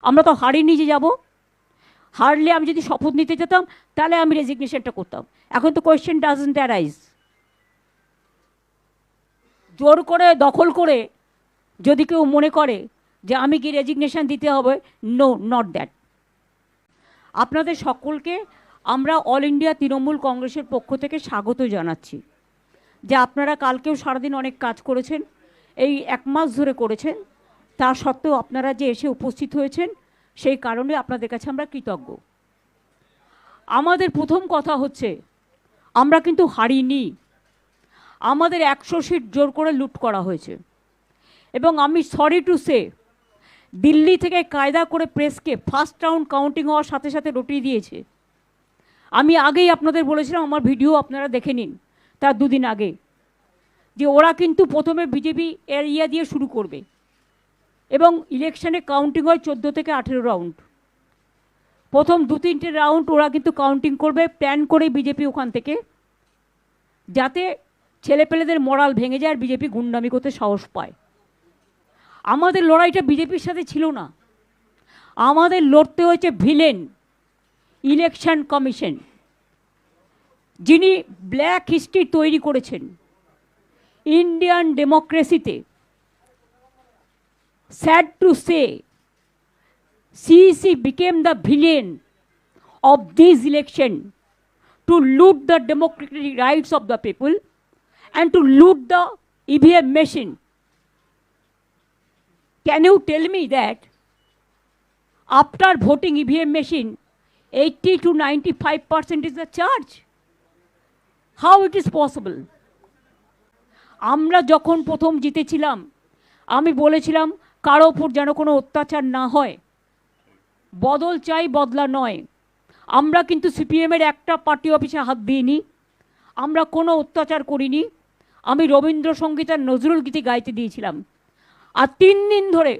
আমরা তো হারিনি যে যাব। হারলে আমি যদি শপথ নিতে যেতাম তাহলে আমি রেজিগনেশনটা করতাম। এখন তো কোয়েশ্চেন ডাজন্ট অ্যারাইজ। জোর করে দখল করে যদি কেউ মনে করে যে আমি কি রেজিগনেশন দিতে হবে, নো, নট দ্যাট। আপনাদের সকলকে আমরা অল ইন্ডিয়া তৃণমূল কংগ্রেসের পক্ষ থেকে স্বাগত জানাচ্ছি যে আপনারা কালকেও সারাদিন অনেক কাজ করেছেন, এই 1 মাস ধরে করেছেন, তা সত্ত্বেও আপনারা যে এসে উপস্থিত হয়েছেন সেই কারণে আপনাদের কাছে আমরা কৃতজ্ঞ। আমাদের প্রথম কথা হচ্ছে আমরা কিন্তু হারিনি। আমাদের 100 সিট জোর করে লুট করা হয়েছে এবং আমি সরি টু সে দিল্লি থেকে কায়দা করে প্রেসকে ফার্স্ট রাউন্ড কাউন্টিং হওয়ার সাথে সাথে রটিয়ে দিয়েছে। আমি আগেই আপনাদের বলেছিলাম, আমার ভিডিও আপনারা দেখে নিন তার 2 দিন আগে, যে ওরা কিন্তু প্রথমে বিজেপি এরিয়া দিয়ে শুরু করবে এবং ইলেকশনে কাউন্টিং হয় 14 থেকে 18 রাউন্ড। প্রথম 2-3টে রাউন্ড ওরা কিন্তু কাউন্টিং করবে প্ল্যান করে বিজেপি ওখান থেকে, যাতে ছেলেপেলেদের মরাল ভেঙে যায় আর বিজেপি গুন্ডামি করতে সাহস পায়। আমাদের লড়াইটা বিজেপির সাথে ছিল না, আমাদের লড়তে হয়েছে ভিলেন ইলেকশন কমিশন, যিনি ব্ল্যাক হিস্ট্রি তৈরি করেছেন ইন্ডিয়ান ডেমোক্রেসিতে। Sad to say CEC became the villain of this election to loot the democratic rights of the people and to loot the EVM machine. Can you tell me that after voting EVM machine, 80 to 95% is the charge? How it is possible? আমরা যখন প্রথম জিতেছিলাম আমি বলেছিলাম কারো উপর যেন কোনো অত্যাচার না হয়, বদল চাই, বদলা নয়। আমরা কিন্তু সিপিএমের একটা পার্টি অফিসে হাত দিইনি, আমরা কোনো অত্যাচার করিনি। আমি রবীন্দ্রসঙ্গীত আর নজরুল গীতি গাইতে দিয়েছিলাম। আর 3 দিন ধরে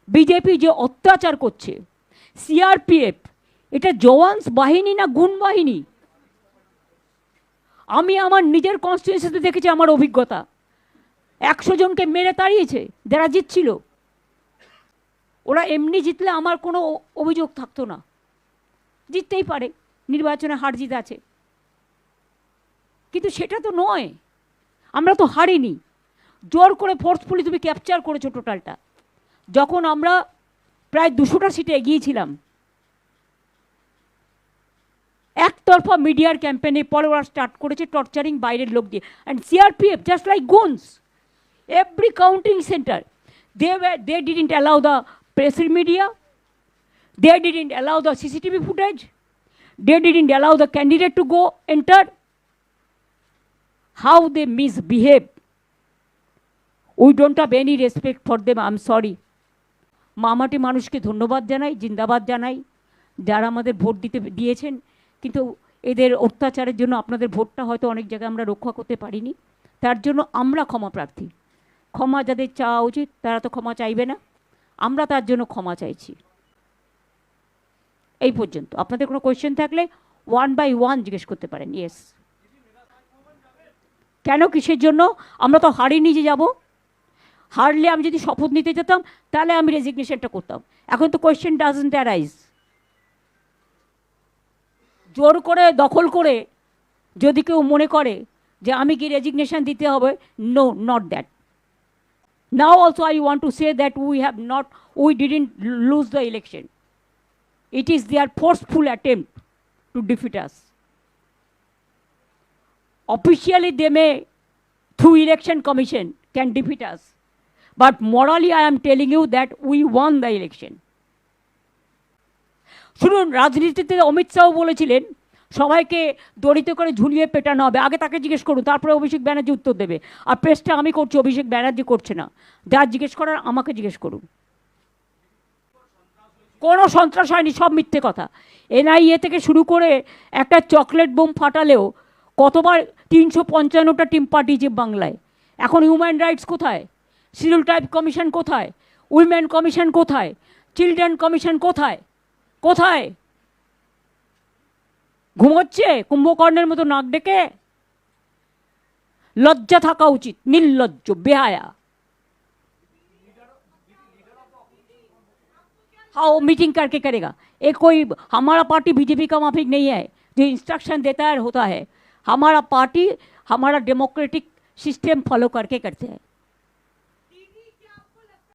বিজেপি যে অত্যাচার করছে, সিআরপিএফ এটা জওয়ানস বাহিনী না গুণ বাহিনী? আমি আমার নিজের কনস্টিটিউয়েন্সিতে দেখেছি, আমার অভিজ্ঞতা 100 জনকে মেরে তাড়িয়েছে যারা জিতছিল। ওরা এমনি জিতলে আমার কোনো অভিযোগ থাকতো না, জিততেই পারে, নির্বাচনে হার জিত আছে, কিন্তু সেটা তো নয়। আমরা তো হারিনি, জোর করে ফোর্সফুলি তুমি ক্যাপচার করেছো টোটালটা। যখন আমরা প্রায় 200টা সিটে এগিয়েছিলাম, একতরফা মিডিয়ার ক্যাম্পেনে পরে ওরা স্টার্ট করেছে টর্চারিং বাইরের লোক দিয়ে। And CRPF just like goons, every counting centre they didn't allow the press media, they didn't allow the CCTV footage, they didn't allow the candidate to go enter. How they misbehave, we don't have any respect for them. I'm sorry. মামাটি মানুষকে ধন্যবাদ জানাই, জিন্দাবাদ জানাই যারা আমাদের vote দিয়েছেন, কিন্তু এদের অত্যাচারের জন্য আপনাদের ভোটটা হয়তো অনেক জায়গায় আমরা রক্ষা করতে পারিনি, তার জন্য আমরা ক্ষমা প্রার্থী। ক্ষমা যাদের চাওয়া উচিত তারা তো ক্ষমা চাইবে না, আমরা তার জন্য ক্ষমা চাইছি। এই পর্যন্ত। আপনাদের কোনো কোয়েশ্চেন থাকলে 1 by 1 জিজ্ঞেস করতে পারেন। ইয়েস। কেন, কিসের জন্য? আমরা তো হারিনি যে যাব। হারলে আমি যদি শপথ নিতে যেতাম তাহলে আমি রেজিগনেশনটা করতাম। এখন তো কোয়েশ্চেন ডাজন্ট অ্যারাইজ। জোর করে দখল করে যদি কেউ মনে করে যে আমি কি রেজিগনেশন দিতে হবে, no, not that. Now also I want to say that we didn't lose the election. It is their forceful attempt to defeat us. Officially they may, through election commission, can defeat us. But morally I am telling you that we won the election. শুনুন, রাজনীতিতে অমিত শাহ বলেছিলেন সবাইকে দড়িতে করে ঝুলিয়ে পেটানো হবে। আগে তাকে জিজ্ঞেস করুন, তারপরে অভিষেক ব্যানার্জি উত্তর দেবে। আর প্রেসটা আমি করছি, অভিষেক ব্যানার্জি করছে না। যার জিজ্ঞেস করার আমাকে জিজ্ঞেস করুন। কোনো সন্ত্রাস হয়নি, সব মিথ্যে কথা। NIA থেকে শুরু করে একটা চকলেট বোম ফাটালেও কতবার 355টা টিম পাঠিয়েছে বাংলায়। এখন হিউম্যান রাইটস কোথায়? শিডিউল ট্রাইব কমিশন কোথায়? উইমেন কমিশন কোথায়? চিলড্রেন কমিশন কোথায়? কোথায়? ঘুমোচ্ছে কুম্ভকর্ণের মতো নাক ডেকে? লজ্জা থাকা উচিত, নির্লজ্জ, বেহায়া। हाँ वो मीटिंग करके करेगा। एक कोई हमारा पार्टी बीजेपी का माफिक नहीं है जो इंस्ट्रक्शन देता है होता है। हमारा पार्टी हमारा डेमोक्रेटिक सिस्टम फॉलो करके करते हैं।